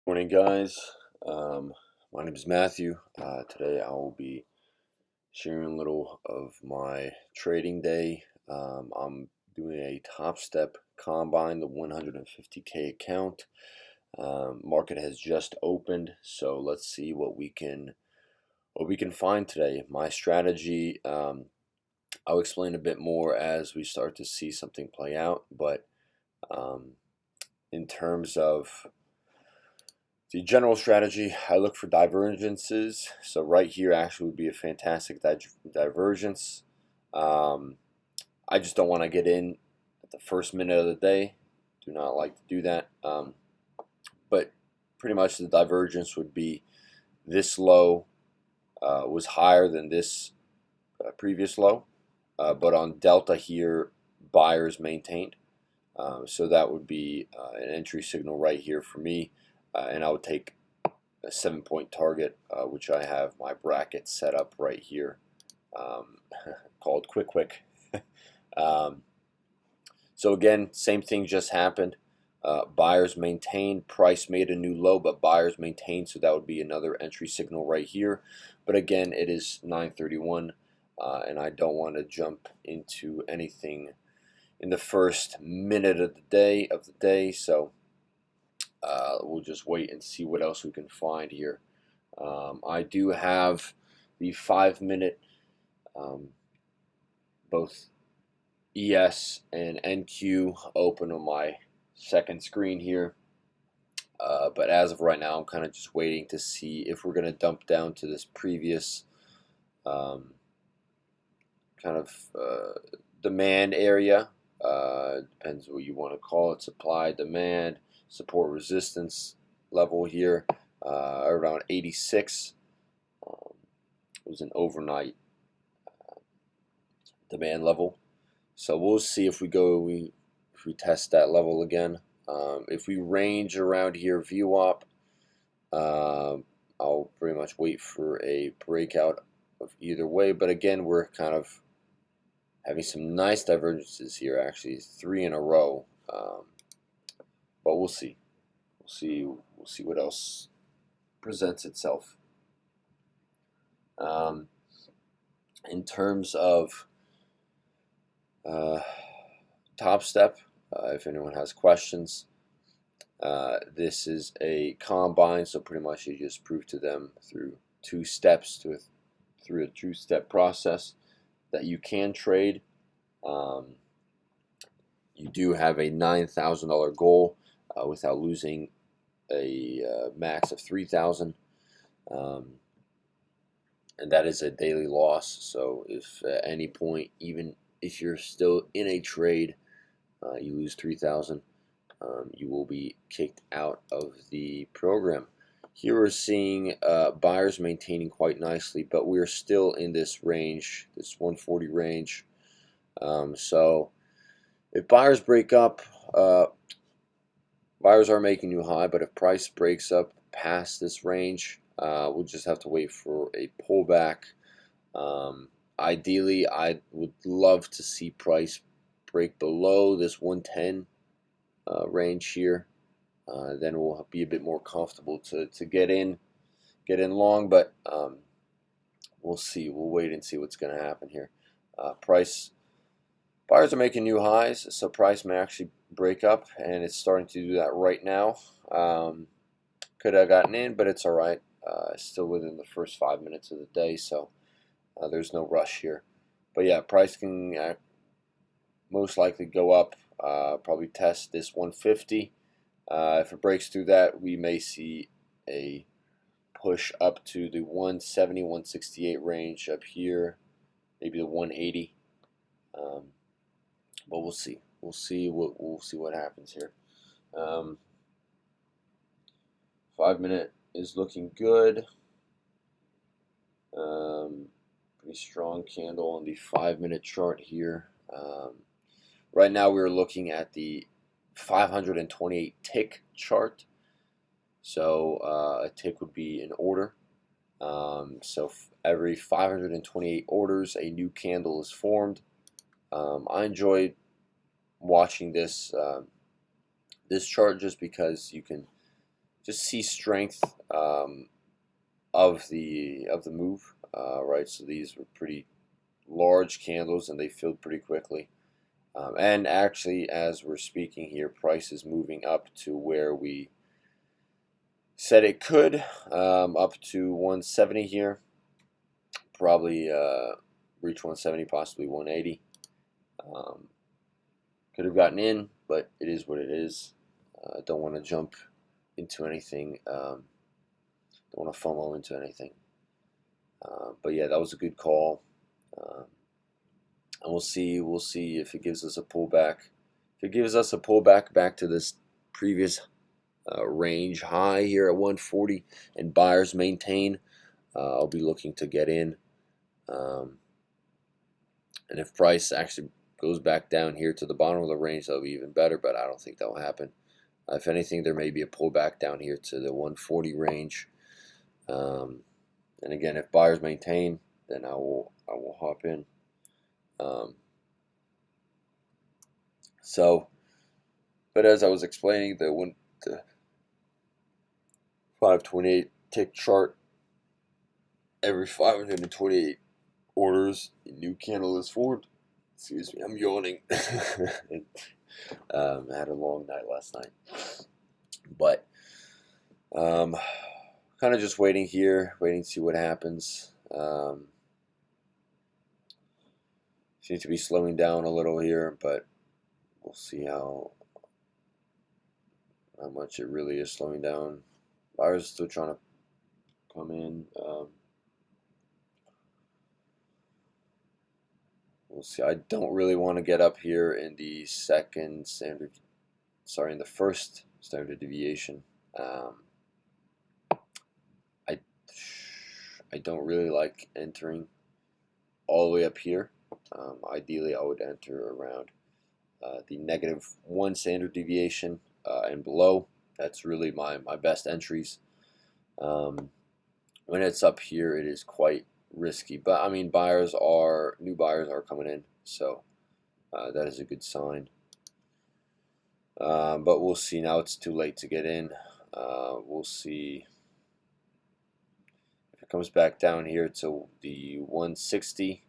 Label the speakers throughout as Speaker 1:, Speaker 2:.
Speaker 1: Morning, guys. Um, my name is Matthew. Today I will be sharing a little of my trading day. I'm doing a Top Step Combine, the 150K account. Market has just opened, so let's see what we can find today. My strategy, I'll explain a bit more as we start to see something play out, but um, in terms of the general strategy, I look for divergences. So right here actually would be a fantastic divergence. Um, I just don't want to get in at the first minute of the day. Do not like to do that. But pretty much the divergence would be this low was higher than this previous low. But on delta here, buyers maintained. So that would be an entry signal right here for me. And I would take a 7-point target, which I have my bracket set up right here, um, called Quick. um, so again, same thing just happened. Buyers maintained, price made a new low, but buyers maintained, so that would be another entry signal right here. But again, it is 9:31, and I don't want to jump into anything in the first minute of the day. So we'll just wait and see what else we can find here. I do have the 5 minute, um, both ES and NQ open on my second screen here. But as of right now, I'm kind of just waiting to see if we're going to dump down to this previous um, kind of demand area. Depends what you want to call it, supply, demand, support, resistance level here, around 86. Um, it was an overnight demand level. So we'll see if we test that level again. If we range around here, VWAP, I'll pretty much wait for a breakout of either way. But again, we're kind of having some nice divergences here. Actually, 3 in a row. But we'll see. We'll see what else presents itself. Um, in terms of Top Step, if anyone has questions, this is a combine, so pretty much you just prove to them through through a two-step process that you can trade. Um, you do have a $9,000 goal without losing a max of 3,000, and that is a daily loss. So if at any point, even if you're still in a trade, you lose 3,000, you will be kicked out of the program. Here we're seeing buyers maintaining quite nicely, but we're still in this range, this 140 range. So if buyers break up, buyers are making new high, but if price breaks up past this range, we'll just have to wait for a pullback. Ideally, I would love to see price break below this 110 range here. Then we'll be a bit more comfortable to get in long. But we'll see. We'll wait and see what's going to happen here. Price buyers are making new highs, so price may actually break up, and it's starting to do that right now. Could have gotten in, but it's all right. Still within the first 5 minutes of the day, so there's no rush here. But yeah, price can most likely go up. Probably test this 150. If it breaks through that, we may see a push up to the 170, 168 range up here, maybe the 180. But we'll see. We'll see what happens here. 5 minute is looking good. Pretty strong candle on the 5 minute chart here. Right now we're looking at the 528 tick chart. So a tick would be an order. So every 528 orders, a new candle is formed. I enjoy watching this chart just because you can just see strength of the move, right? So these were pretty large candles, and they filled pretty quickly. And actually, as we're speaking here, price is moving up to where we said it could, up to 170 here. Probably reach 170, possibly 180. Could have gotten in, but it is what it is. Don't want to jump into anything. Don't want to FOMO into anything. But yeah, that was a good call. And we'll see if it gives us a pullback. If it gives us a pullback back to this previous range high here at 140 and buyers maintain, I'll be looking to get in. And if price actually goes back down here to the bottom of the range, that'll be even better, but I don't think that will happen. If anything, there may be a pullback down here to the 140 range. And again, if buyers maintain, then I will hop in. But as I was explaining, the 528 tick chart, every 528 orders, a new candle is formed. Excuse me, I'm yawning. I had a long night last night, but kind of just waiting here, waiting to see what happens. Seems to be slowing down a little here, but we'll see how much it really is slowing down. Buyers still trying to come in. We'll see. I don't really want to get up here in the in the first standard deviation. I don't really like entering all the way up here. Ideally, I would enter around the -1 standard deviation and below. That's really my best entries. When it's up here, it is quite risky, but I mean, new buyers are coming in, so that is a good sign. But we'll see. Now it's too late to get in. We'll see if it comes back down here to the 160.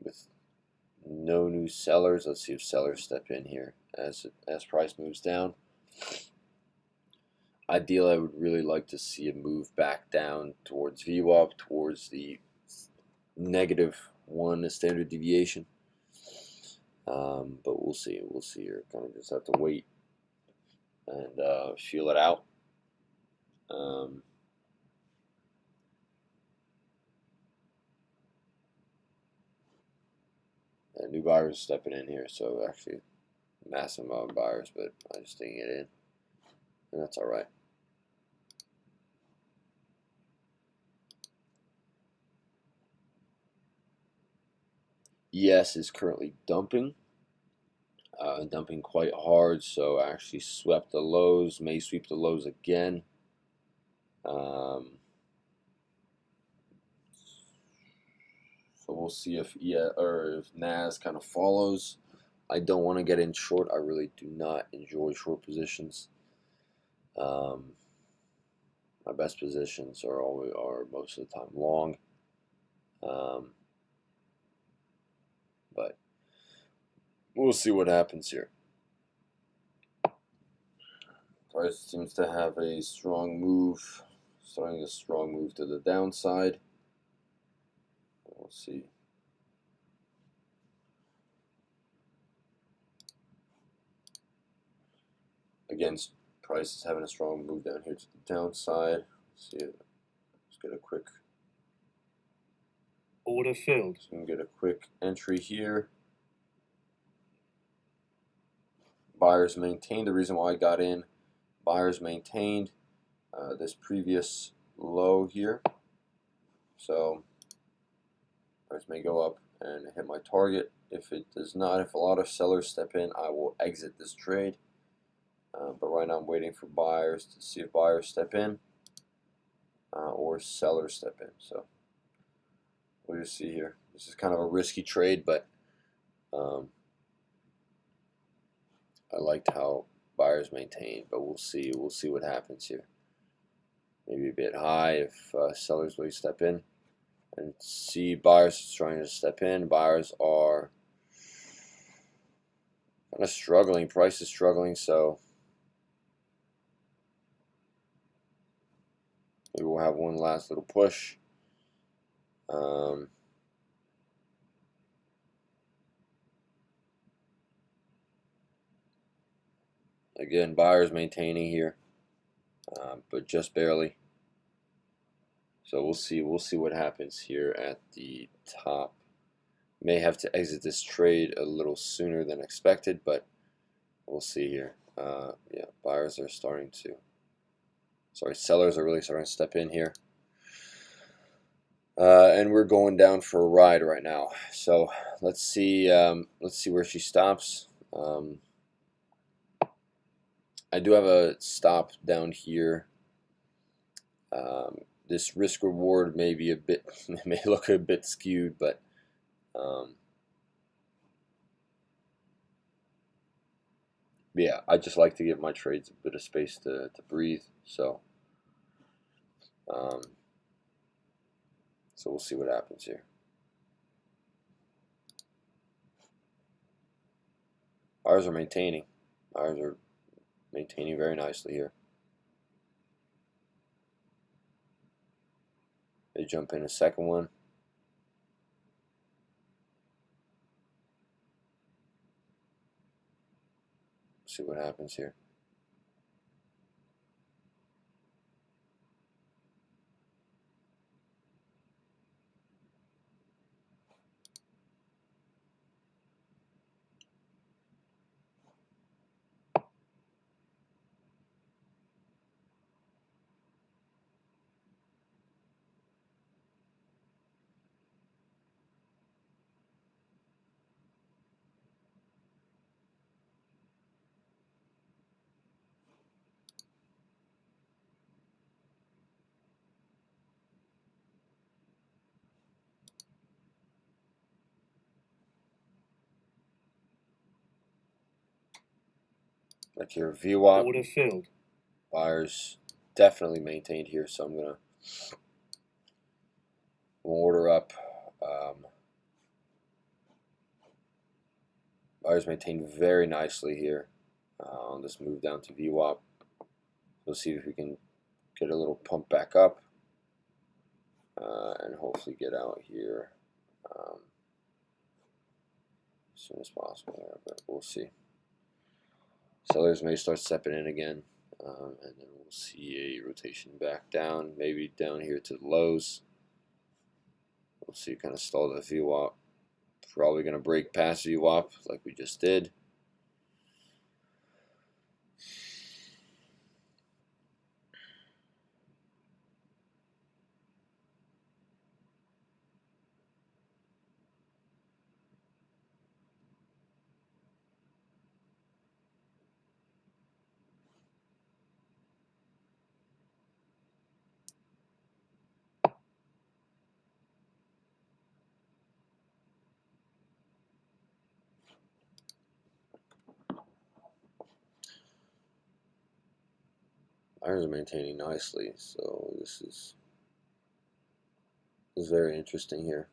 Speaker 1: With no new sellers, let's see if sellers step in here as price moves down. Ideally, I would really like to see it move back down towards VWAP, towards the -1 standard deviation. But we'll see. We'll see here. Kind of just have to wait and feel it out. And new buyers stepping in here, so actually massive amount of buyers, but I just didn't get in, and that's all right. ES is currently dumping. Dumping quite hard, so actually swept the lows, may sweep the lows again. So we'll see if NAS kind of follows. I don't want to get in short. I really do not enjoy short positions. My best positions are most of the time long. But we'll see what happens here. Price seems to have a strong move, starting a strong move to the downside. We'll see. Again, price is having a strong move down here to the downside. Let's see it. Let's get a quick
Speaker 2: order filled.
Speaker 1: So we can get a quick entry here. Buyers maintained. The reason why I got in, buyers maintained this previous low here. So price may go up and hit my target. If it does not, if a lot of sellers step in, I will exit this trade. But right now I'm waiting for buyers to see if buyers step in or sellers step in. So we'll just see here. This is kind of a risky trade, but I liked how buyers maintained, but we'll see. We'll see what happens here. Maybe a bit high if sellers really step in. And see buyers trying to step in. Buyers are kind of struggling. Price is struggling, so maybe we'll have one last little push. Again, buyers maintaining here, but just barely. So we'll see. We'll see what happens here at the top. May have to exit this trade a little sooner than expected, but we'll see here. Yeah, buyers are starting to. Sorry, sellers are really starting to step in here. And we're going down for a ride right now. So let's see where she stops. I do have a stop down here. This risk reward may be a bit, may look a bit skewed, but yeah, I just like to give my trades a bit of space to breathe. So we'll see what happens here. Buyers are maintaining. Buyers are maintaining very nicely here. They jump in a second one. See what happens here. Like your VWAP.
Speaker 2: Order filled.
Speaker 1: Buyers definitely maintained here, so I'm gonna order up. Buyers maintained very nicely here on this move down to VWAP. We'll see if we can get a little pump back up and hopefully get out here as soon as possible there, but we'll see. Sellers may start stepping in again, and then we'll see a rotation back down, maybe down here to the lows. We'll see, kind of stall the VWAP. Probably going to break past VWAP like we just did. Buyers are maintaining nicely, so this is very interesting here.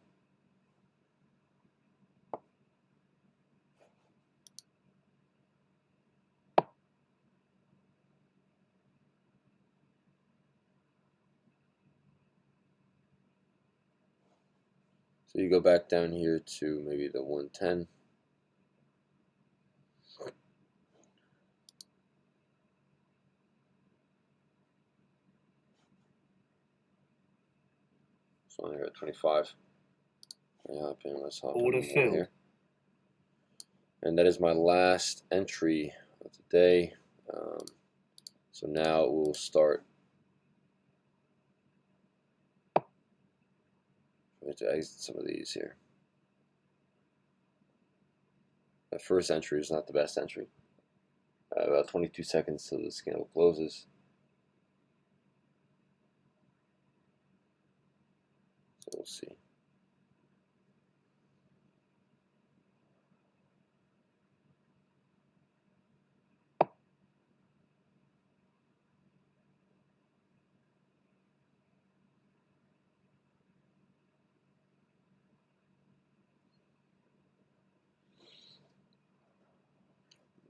Speaker 1: So you go back down here to maybe the 110. So I'm here at 25. Yeah, let's hop
Speaker 2: Order filled
Speaker 1: here. And that is my last entry of the day. So now we'll start. I have to exit some of these here. The first entry is not the best entry. About 22 seconds till this candle closes. So we'll see.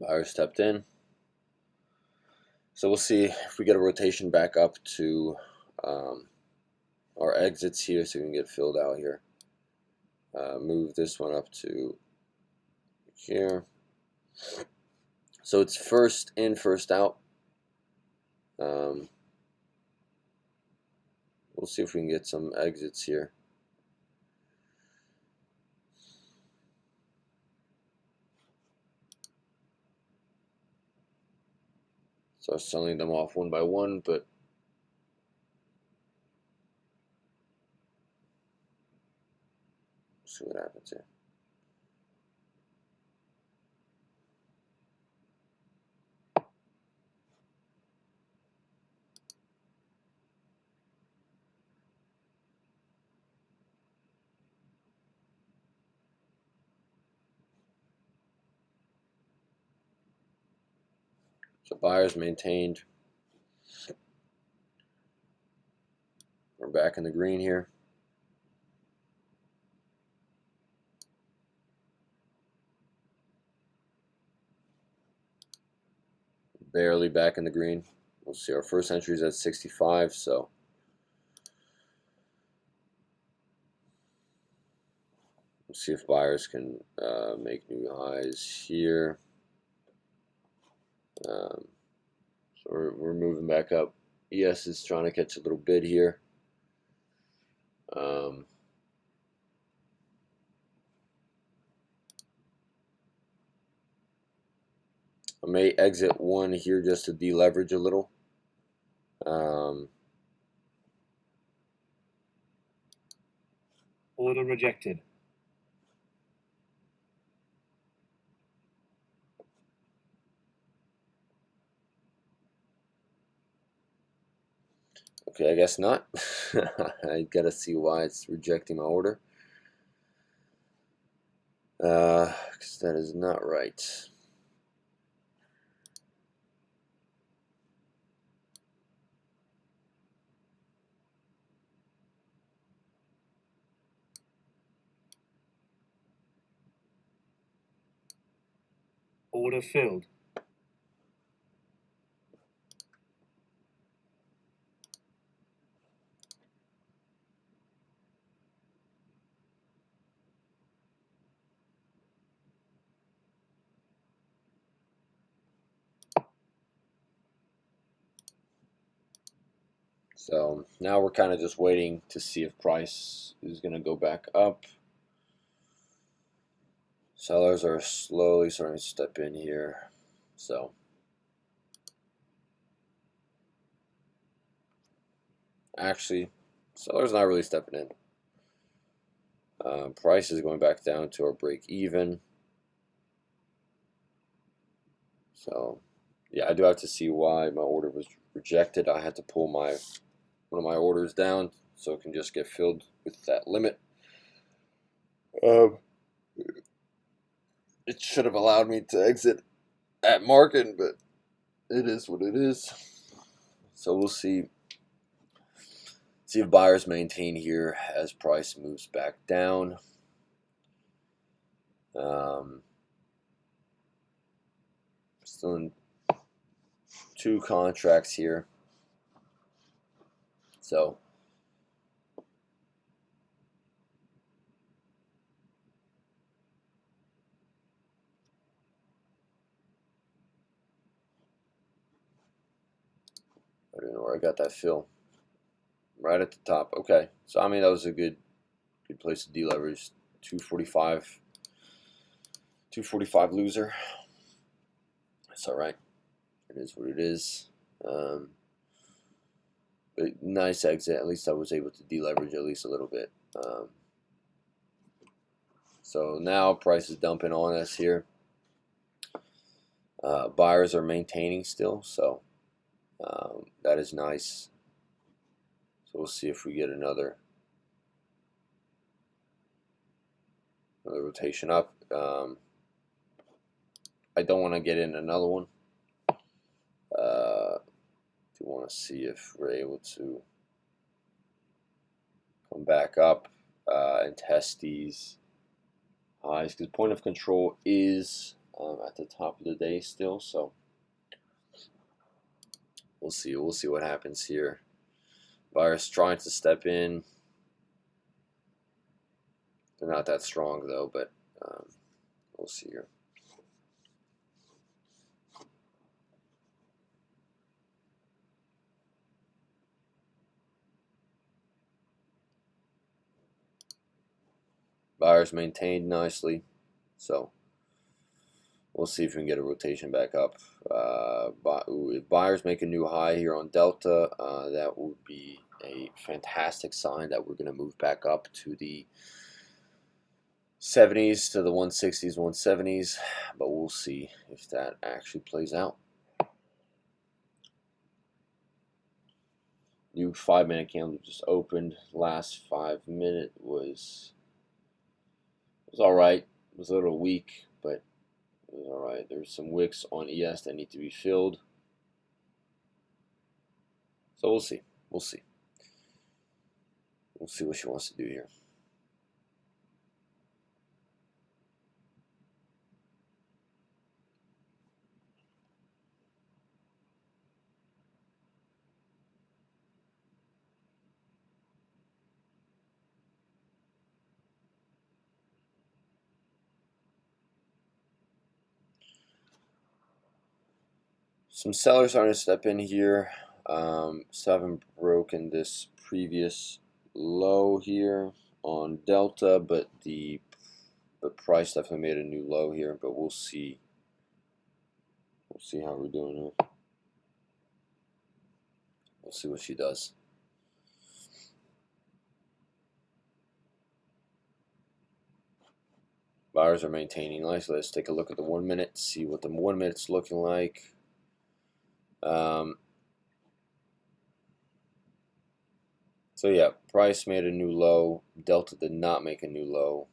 Speaker 1: Buyers stepped in. So we'll see if we get a rotation back up to our exits here so we can get filled out here. Move this one up to here. So it's first in, first out. We'll see if we can get some exits here. Start selling them off one by one, but see what happens here. So buyers maintained. We're back in the green here. Barely back in the green. We'll see, our first entry is at 65, so we'll see if buyers can make new highs here. So we're moving back up. ES is trying to catch a little bid here. I may exit one here just to deleverage a little.
Speaker 2: Order rejected.
Speaker 1: Okay, I guess not. I gotta see why it's rejecting my order. Because that is not right.
Speaker 2: Order filled.
Speaker 1: So now we're kind of just waiting to see if price is going to go back up. Sellers are slowly starting to step in here. So actually, sellers not really stepping in. Price is going back down to our break even. So yeah, I do have to see why my order was rejected. I had to pull one of my orders down so it can just get filled with that limit. It should have allowed me to exit at market, but it is what it is. So we'll see if buyers maintain here as price moves back down. Still in two contracts here. So I don't know where I got that fill. Right at the top. Okay. So I mean that was a good place to deleverage. 245 loser. That's alright. It is what it is. But nice exit. At least I was able to deleverage at least a little bit. So now price is dumping on us here. Buyers are maintaining still, so that is nice. So we'll see if we get another rotation up. I don't want to get in another one. Do want to see if we're able to come back up and test these highs, because point of control is at the top of the day still, so we'll see. We'll see what happens here. Buyers trying to step in. They're not that strong though, but we'll see here. Buyers maintained nicely, so we'll see if we can get a rotation back up. If buyers make a new high here on Delta, that would be a fantastic sign that we're going to move back up to the 70s, to the 160s, 170s, but we'll see if that actually plays out. New 5-minute candle just opened. Last 5 minute was all right. It was a little weak, but it was all right. There's some wicks on ES that need to be filled, so we'll see. We'll see. We'll see what she wants to do here. Some sellers are going to step in here. Still haven't broken this previous low here on Delta, but the price definitely made a new low here. But we'll see. We'll see how we're doing here. We'll see what she does. Buyers are maintaining nicely. Let's take a look at the 1 minute, see what the 1 minute's looking like. So yeah, price made a new low. Delta did not make a new low.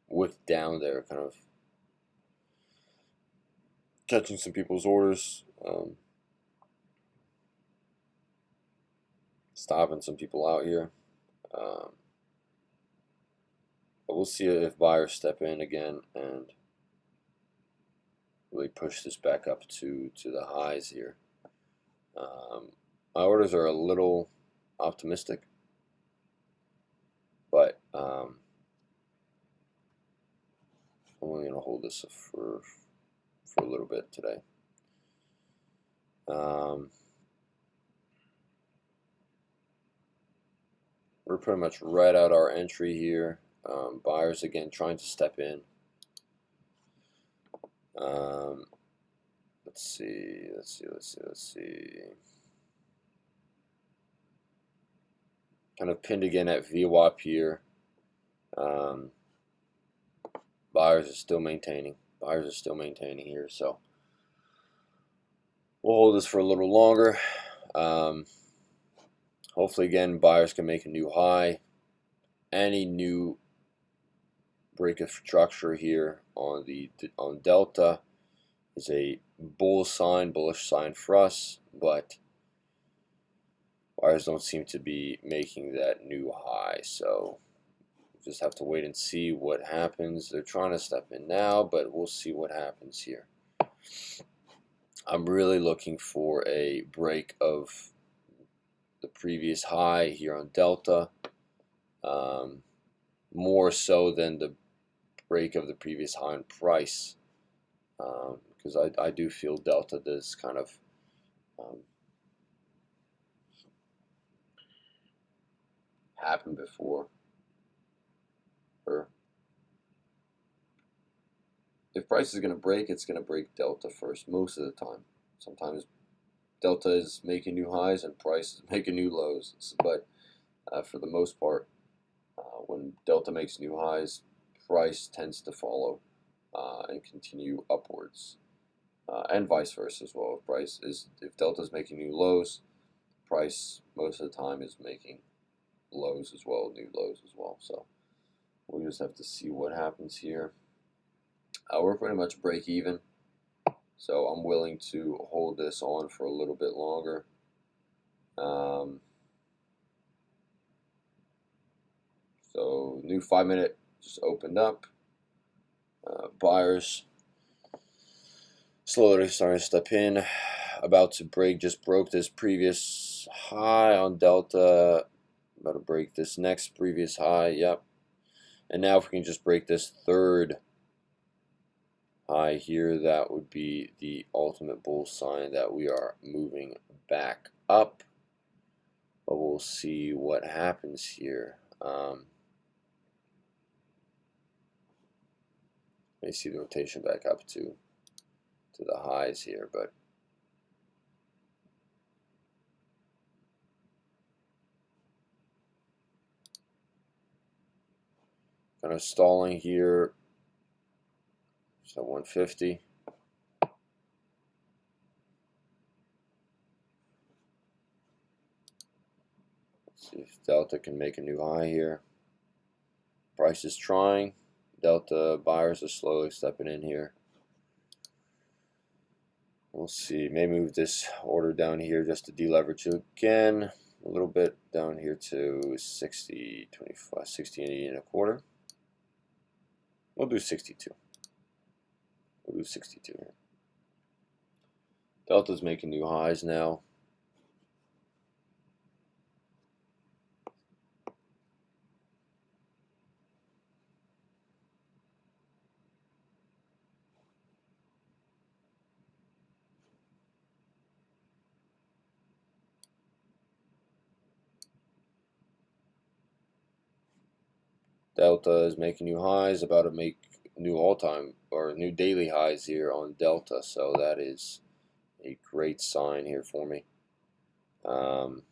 Speaker 1: Wicked down there, kind of catching some people's orders, stopping some people out here. But we'll see if buyers step in again and really push this back up to the highs here. My orders are a little optimistic, but I'm only going to hold this for a little bit today. We're pretty much right at our entry here. Buyers again trying to step in. Let's see. Kind of pinned again at VWAP here. Buyers are still maintaining. Buyers are still maintaining here, so we'll hold this for a little longer. Hopefully, again, buyers can make a new high. Any new break of structure here on Delta is a bullish sign for us, but buyers don't seem to be making that new high, so we'll just have to wait and see what happens. They're trying to step in now, but we'll see what happens here. I'm really looking for a break of the previous high here on Delta, more so than the break of the previous high in price, because I do feel Delta does kind of happen before her. If price is going to break, it's going to break Delta first most of the time. Sometimes Delta is making new highs and price is making new lows, but for the most part, when Delta makes new highs, price tends to follow and continue upwards, and vice versa as well. If Delta is making new lows, price most of the time is making lows as well, new lows as well. So we'll just have to see what happens here. We're pretty much break even, so I'm willing to hold this on for a little bit longer. So new 5 minute just opened up. Buyers slowly starting to step in, about to break, just broke this previous high on Delta, about to break this next previous high, yep. And now if we can just break this third high here, that would be the ultimate bull sign that we are moving back up. But we'll see what happens here. May see the rotation back up to the highs here, but kind of stalling here. So 150. Let's see if Delta can make a new high here. Price is trying. Delta buyers are slowly stepping in here. We'll see. May move this order down here just to deleverage again. A little bit down here to 60, 25, 60 and a quarter. We'll do 62. We'll do 62 here. Delta's making new highs now. Delta is making new highs, about to make new all-time or new daily highs here on Delta, so that is a great sign here for me. So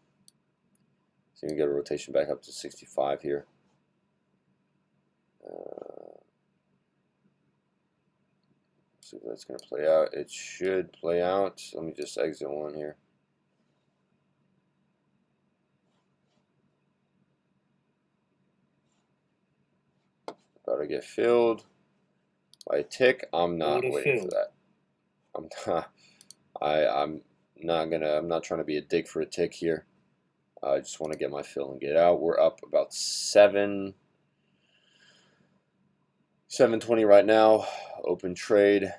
Speaker 1: you can get a rotation back up to 65 here. See if that's going to play out. It should play out. Let me just exit one here. About to get filled by a tick. I'm not waiting for that. I'm not. I'm not trying to be a dick for a tick here. I just want to get my fill and get out. We're up about 720 right now. Open trade.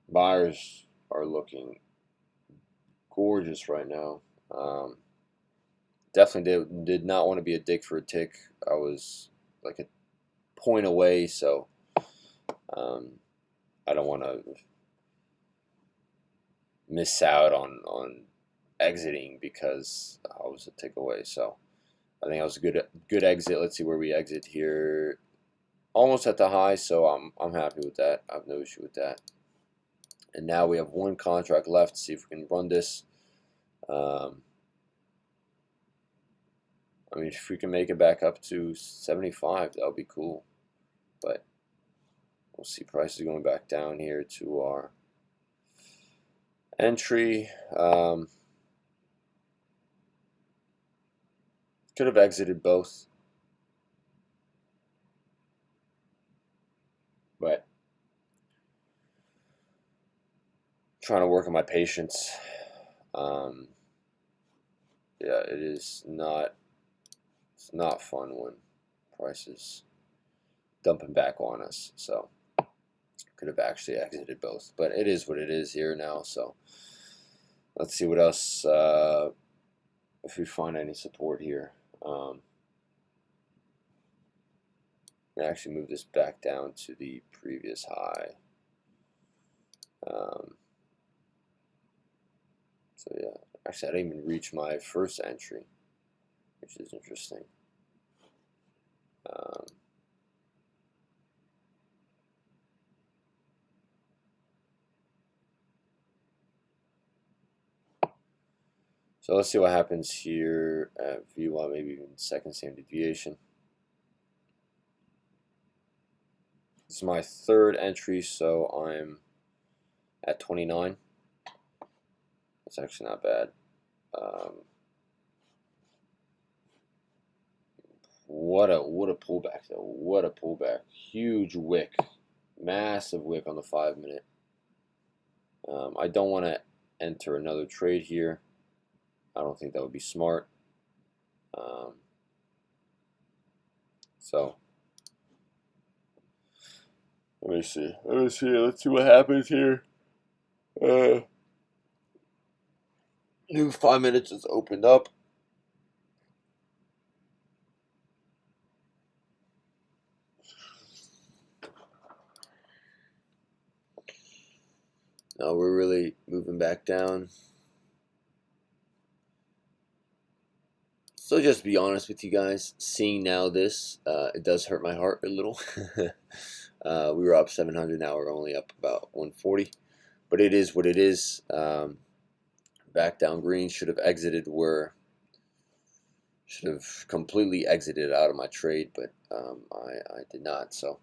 Speaker 1: Buyers are looking gorgeous right now. Definitely did not want to be a dick for a tick. I was like a point away, so I don't want to miss out on exiting because I was a tick away. So I think that was a good exit. Let's see where we exit here. Almost at the high, so I'm happy with that. I have no issue with that. And now we have one contract left. See if we can run this. I mean, if we can make it back up to 75, that would be cool. But we'll see. Prices going back down here to our entry. Could have exited both, but trying to work on my patience. Yeah, it's not fun when prices dumping back on us. So could have actually exited both, but it is what it is here now. So let's see what else, if we find any support here. Actually move this back down to the previous high. So yeah, actually I didn't even reach my first entry, which is interesting. So let's see what happens here at V1, maybe even second standard deviation. This is my third entry, so I'm at 29. It's actually not bad. What a pullback though. What a pullback. Huge wick. Massive wick on the 5 minute. I don't want to enter another trade here. I don't think that would be smart. So let me see. Let's see what happens here. New 5 minutes has opened up. Now we're really moving back down. So just to be honest with you guys, seeing now this, it does hurt my heart a little. We were up 700, now we're only up about 140. But it is what it is. Back down green, should have completely exited out of my trade, but I did not. So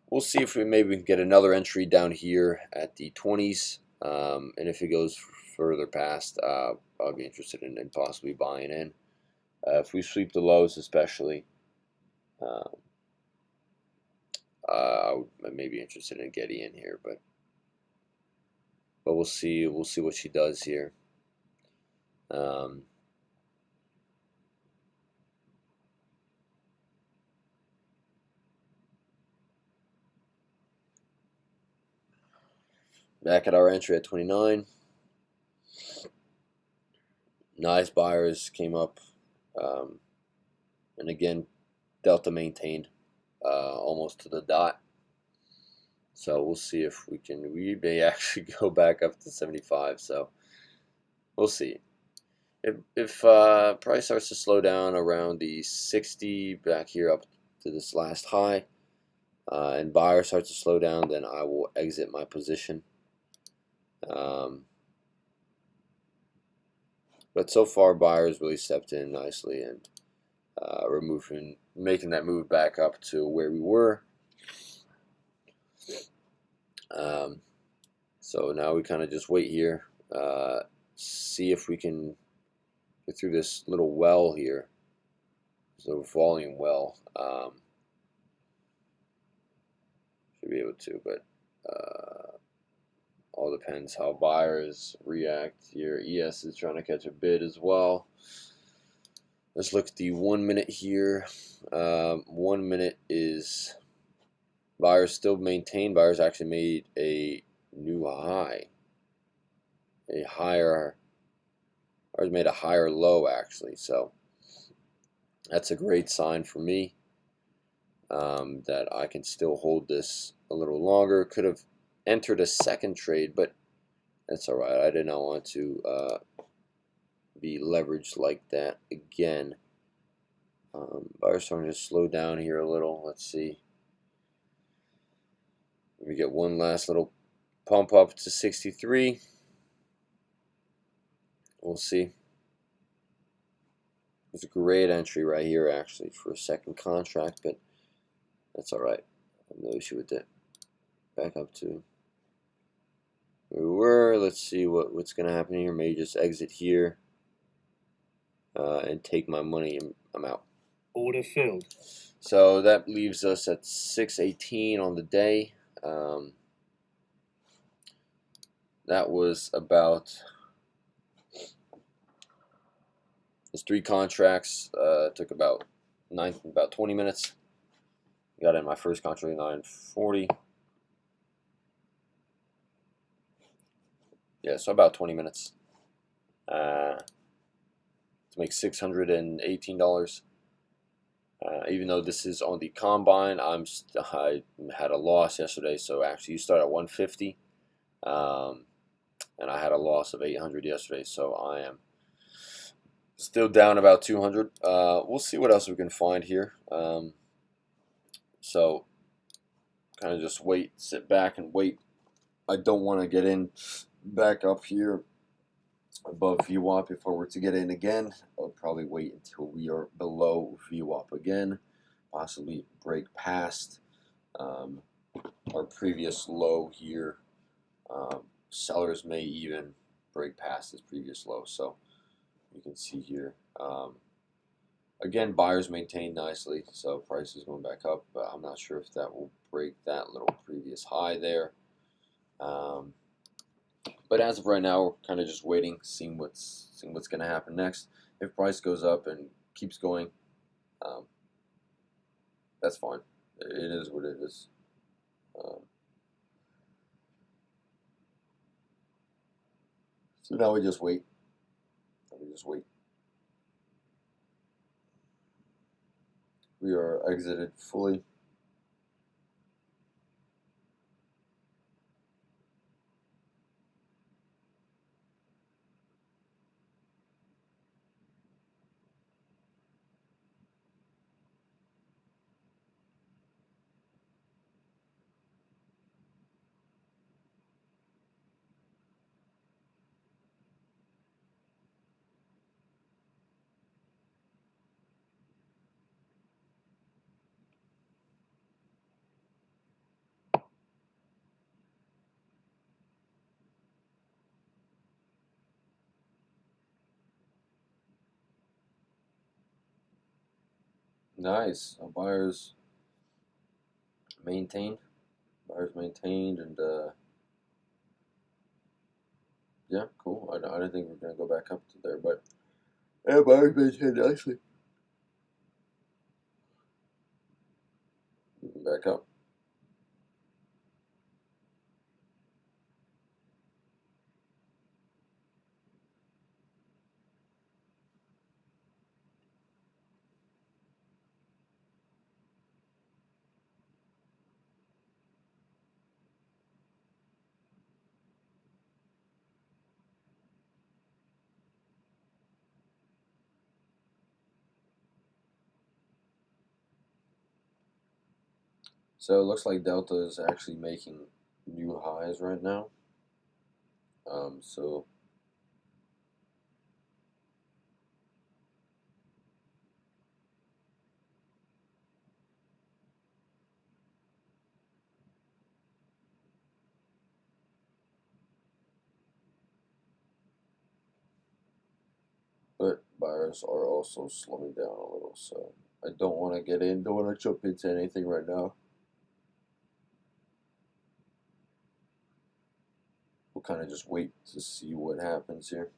Speaker 1: we'll see if we can get another entry down here at the 20s. And if it goes further past, I'll be interested in possibly buying in. If we sweep the lows, especially, I may be interested in getting in here, but we'll see. We'll see what she does here. Back at our entry at 29. Nice buyers came up, and again, Delta maintained almost to the dot. So we'll see if we may actually go back up to 75. So we'll see. If price starts to slow down around the 60 back here up to this last high, and buyer starts to slow down, then I will exit my position. But so far, buyers really stepped in nicely and making that move back up to where we were. So now we kind of just wait here, see if we can get through this little well here, this little volume well. Should be able to, but all depends how buyers react here. ES is trying to catch a bid as well. Let's look at the 1 minute here. 1 minute is buyers still maintain. Buyers actually made a new high. Ours made a higher low actually. So that's a great sign for me, that I can still hold this a little longer. Could have entered a second trade, but that's all right. I did not want to be leveraged like that again. Buyers starting to slow down here a little. Let's see. We get one last little pump up to 63. We'll see. It's a great entry right here actually for a second contract, but that's all right. I have no issue with that. Back up to where we were. Let's see what's going to happen here. May just exit here and take my money. I'm out.
Speaker 2: Order filled.
Speaker 1: So that leaves us at 618 on the day. That was about, there's 3 contracts. Took about 20 minutes. Got in my first contract at 9:40. Yeah, so about 20 minutes to make $618. Even though this is on the combine, I had a loss yesterday. So actually, you start at 150, and I had a loss of 800 yesterday. So I am still down about 200. We'll see what else we can find here. So kind of just wait, sit back and wait. I don't want to get in back up here above VWAP. If I were to get in again, I'll probably wait until we are below VWAP again, possibly break past our previous low here. Sellers may even break past this previous low. So you can see here, again, buyers maintain nicely, so price is going back up, but I'm not sure if that will break that little previous high there. But as of right now, we're kind of just waiting, seeing what's going to happen next. If price goes up and keeps going, that's fine. It is what it is. So now we just wait. We just wait. We are exited fully. Nice. Buyers maintained. Buyers maintained, and yeah, cool. I didn't think we were gonna go back up to there, but yeah, buyers maintained nicely. Back up. So it looks like Delta is actually making new highs right now. So but buyers are also slowing down a little, so I don't want to get in, don't want to jump into anything right now. We'll kind of just wait to see what happens here.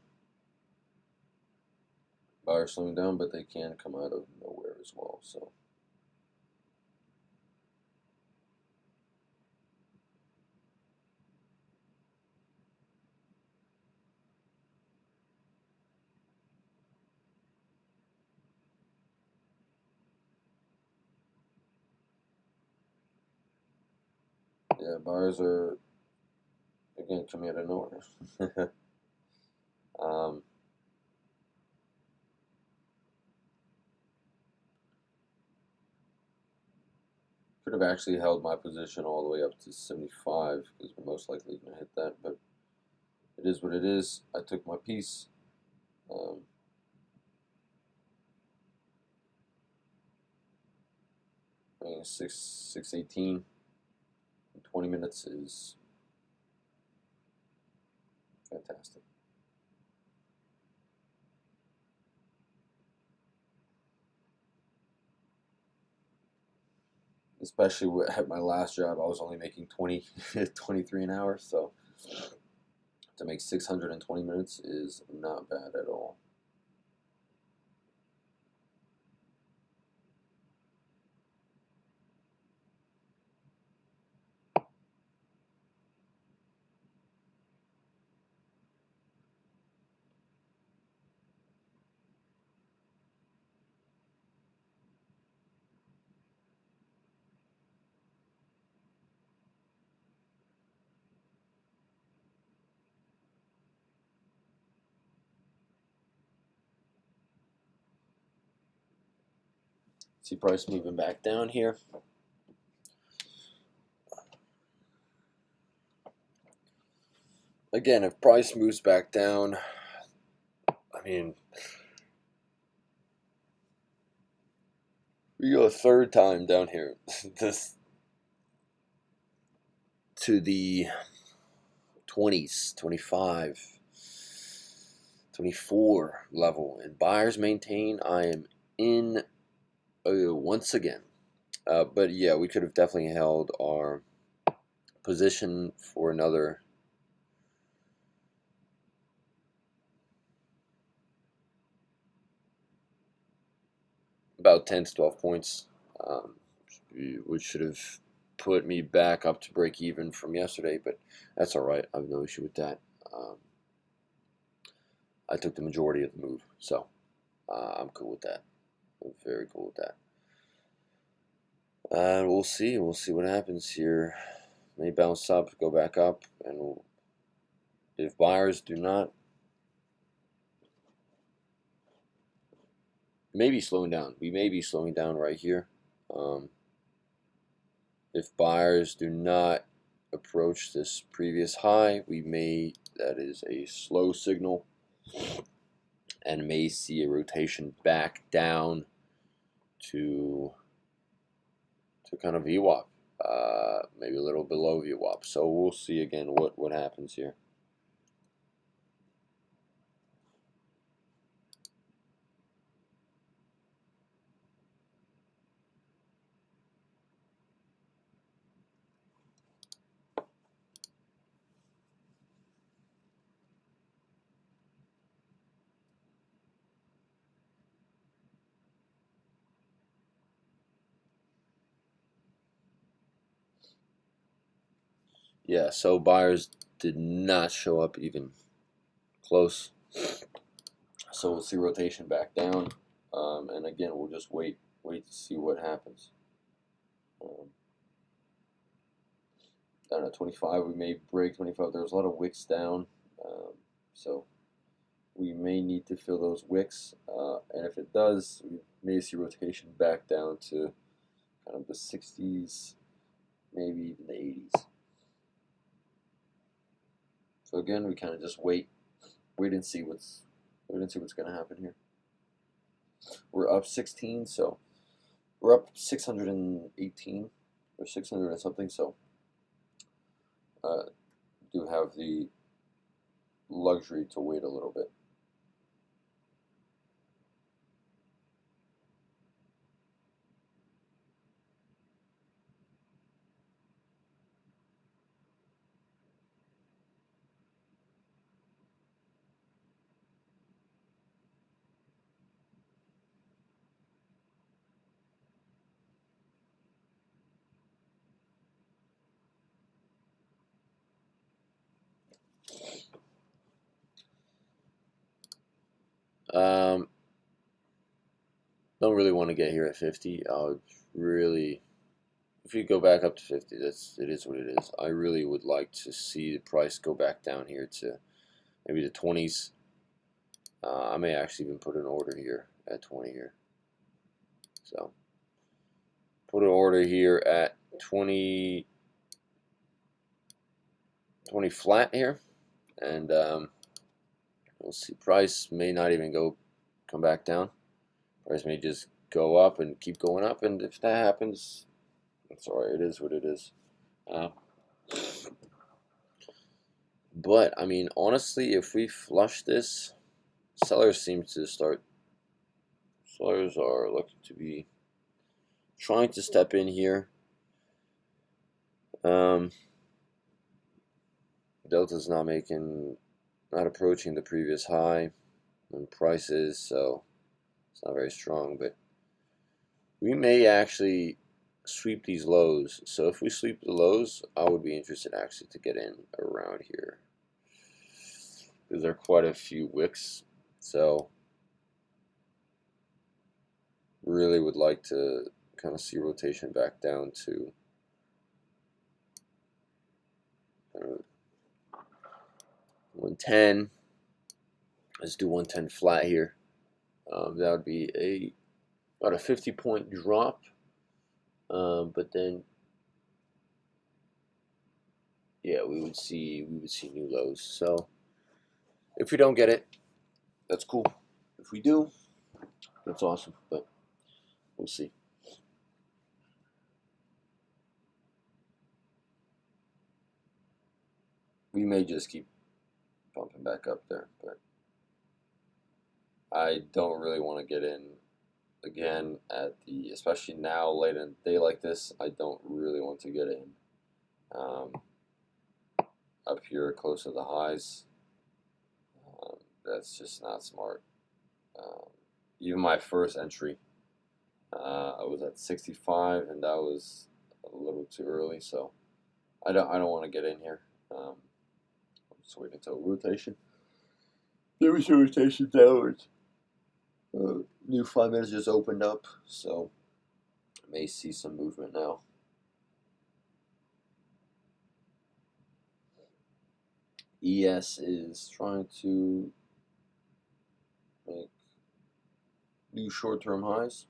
Speaker 1: Buyers slowing down, but they can come out of nowhere as well, so. Yeah, buyers are, again, coming out of nowhere. um, Could have actually held my position all the way up to 75 because we're most likely going to hit that, but it is what it is. I took my piece. Um, I mean, 618 in 20 minutes is fantastic. Especially at my last job, I was only making 23 an hour, so to make 620 minutes is not bad at all. See price moving back down here. Again, if price moves back down, I mean, we go a third time down here. This to the 20s, 25, 24 level, and buyers maintain. I am in once again. But yeah, we could have definitely held our position for another about 10 to 12 points. which should have put me back up to break even from yesterday, but that's all right. I have no issue with that. I took the majority of the move, so I'm cool with that. I'm very cool with that. And we'll see. We'll see what happens here. May bounce up, go back up, and if buyers do not, maybe slowing down. We may be slowing down right here. If buyers do not approach this previous high, that is a slow signal, and may see a rotation back down to kind of VWAP, maybe a little below VWAP. So we'll see again what happens here. Yeah, so buyers did not show up even close. So we'll see rotation back down, and again we'll just wait to see what happens. I don't know, 25. We may break 25. There's a lot of wicks down, so we may need to fill those wicks, and if it does, we may see rotation back down to kind of the 60s, maybe even the 80s. So again, we kind of just wait and see what's going to happen here. We're up 16, so we're up 618 or 600 and something. So do have the luxury to wait a little bit. Don't really want to get here at 50. I would really, if you go back up to 50, it is what it is. I really would like to see the price go back down here to maybe the 20s. I may actually even put an order here at 20 here. So put an order here at 20 flat here, and we'll see. Price may not even come back down. Price may just go up and keep going up, and if that happens, that's alright. It is what it is. But I mean, honestly, if we flush this, sellers are looking to be trying to step in here. Delta's not approaching the previous high on prices, so it's not very strong, but we may actually sweep these lows. So if we sweep the lows, I would be interested actually to get in around here, because there are quite a few wicks. So really would like to kind of see rotation back down to 110. Let's do 110 flat here. That would be about a 50-point drop, but then yeah, we would see new lows. So if we don't get it, that's cool. If we do, that's awesome. But we'll see. We may just keep bumping back up there, but I don't really want to get in again especially now late in the day like this. I don't really want to get in up here close to the highs. That's just not smart. Even my first entry I was at 65, and that was a little too early, so I don't want to get in here. I'm just waiting until rotation. There was a rotation downwards. New 5 minutes just opened up, so I may see some movement now. ES is trying to make new short-term highs.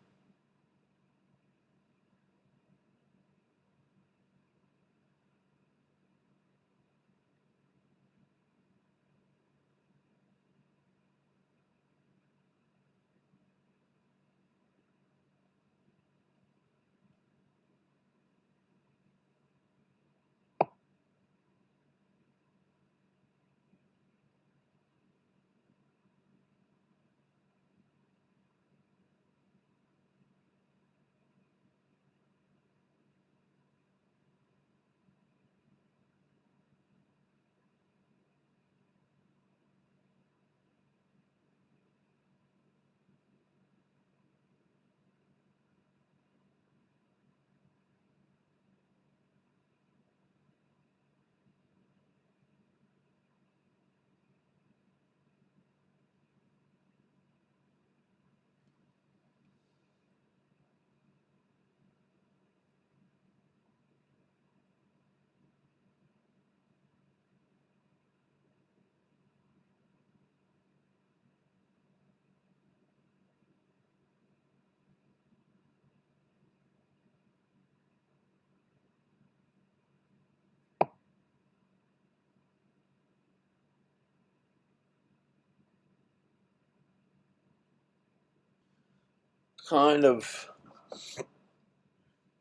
Speaker 1: Kind of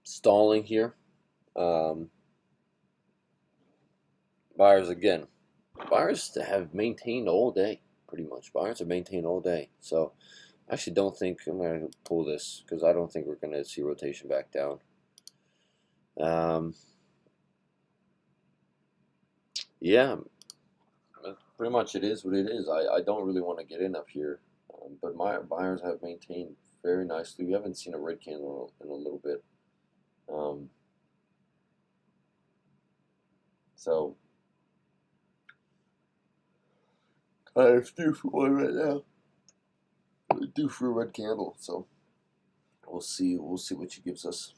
Speaker 1: stalling here. Um, buyers again. Buyers have maintained all day, pretty much. Buyers have maintained all day. So I actually don't think I'm going to pull this because I don't think we're going to see rotation back down. Yeah, pretty much it is what it is. I don't really want to get in up here, but my buyers have maintained very nicely. We haven't seen a red candle in a little bit. So kind of due for one right now. Due for a red candle. So we'll see. We'll see what she gives us.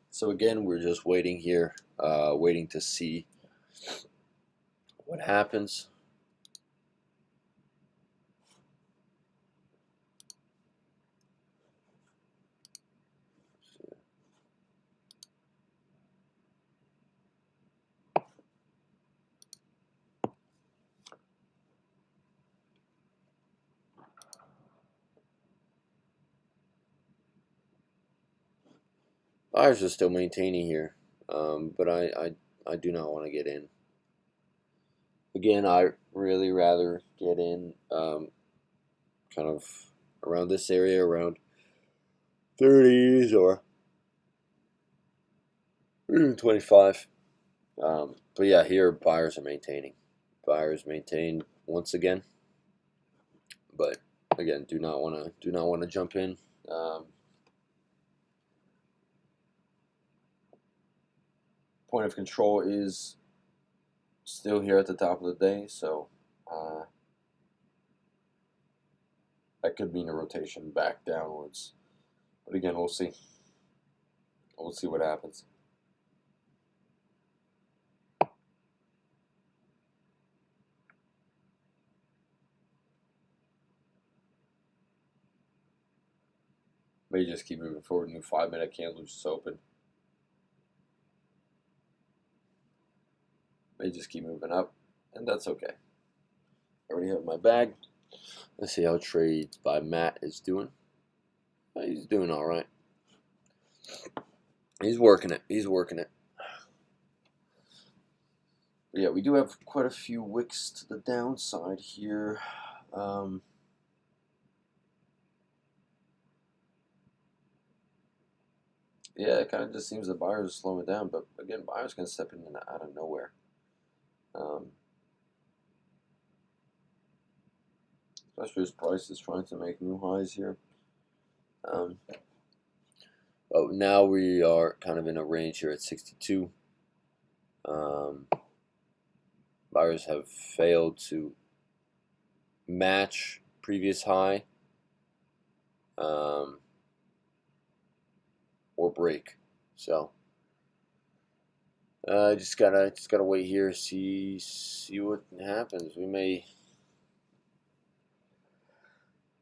Speaker 1: So again, we're just waiting here, waiting to see what happens. Buyers are still maintaining here, but I do not want to get in. Again, I really rather get in kind of around this area, around 30s or even 25. But yeah, here buyers are maintaining. Buyers maintain once again, but again, do not want to jump in. Point of control is still here at the top of the day, so that could mean a rotation back downwards. But again, we'll see. We'll see what happens. May just keep moving forward. New 5 minute candle just open. May just keep moving up, and that's okay. I already have my bag. Let's see how trades by Matt is doing. He's doing all right. He's working it. He's working it. But yeah, we do have quite a few wicks to the downside here. Yeah, it kind of just seems the buyers are slowing down. But again, buyers can step in and out of nowhere. Especially as price is trying to make new highs here. But now we are kind of in a range here at 62. Buyers have failed to match previous high or break. So just gotta wait here, see what happens. We may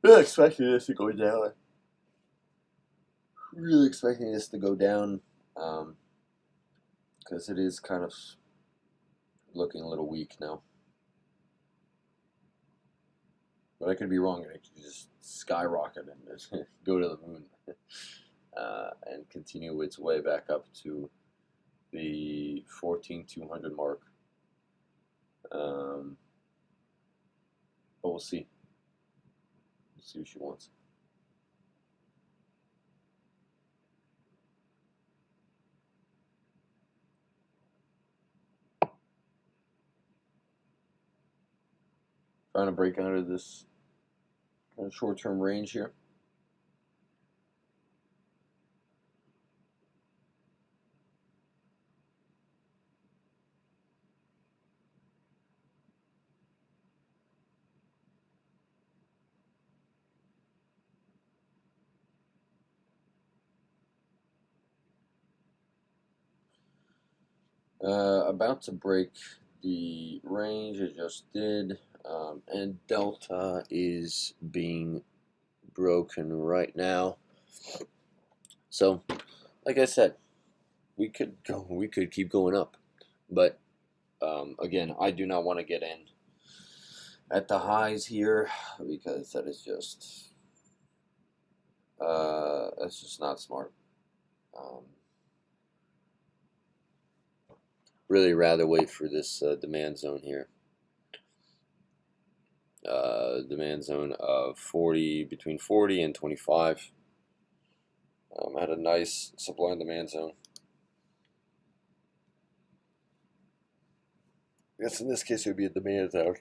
Speaker 1: really expecting this to go down. Really expecting this to go down because it is kind of looking a little weak now. But I could be wrong, and it could just skyrocket and go to the moon and continue its way back up to the 14,200 mark. But we'll see. We'll see what she wants. Trying to break out of this kind of short-term range here. About to break the range it just did, and Delta is being broken right now. So, like I said, we could keep going up, but again, I do not want to get in at the highs here because that is just that's just not smart. Really rather wait for this demand zone here. Demand zone of 40, between 40 and 25. Had a nice supply and demand zone. I guess in this case it would be a demand zone.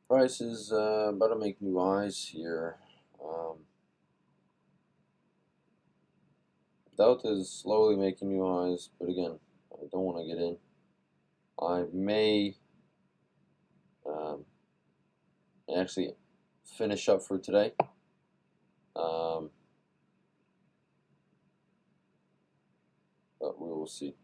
Speaker 1: Price is about to make new highs here. Delta is slowly making new highs, but again, I don't want to get in. I may actually finish up for today. But we will see.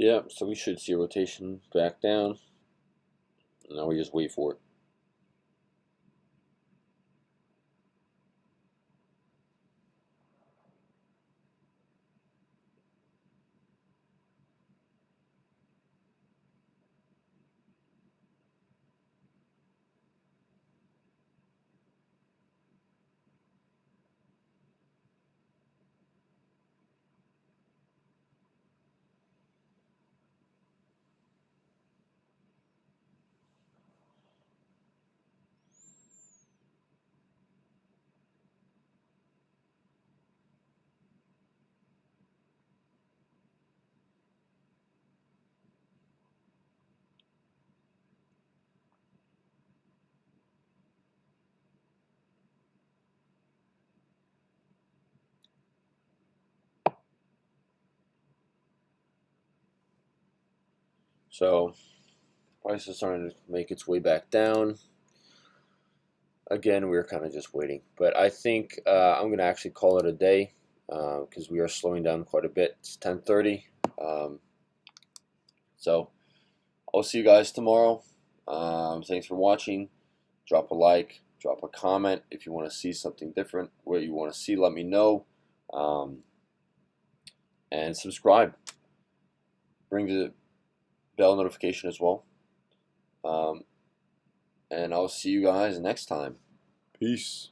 Speaker 1: Yeah, so we should see a rotation back down. Now we just wait for it. So price is starting to make its way back down. Again, we're kind of just waiting, but I think I'm gonna actually call it a day because we are slowing down quite a bit. It's 10:30, so I'll see you guys tomorrow. Thanks for watching. Drop a like, drop a comment if you want to see something different. What you want to see, let me know, um, and subscribe. Bring the bell notification as well. Um, and I'll see you guys next time. Peace.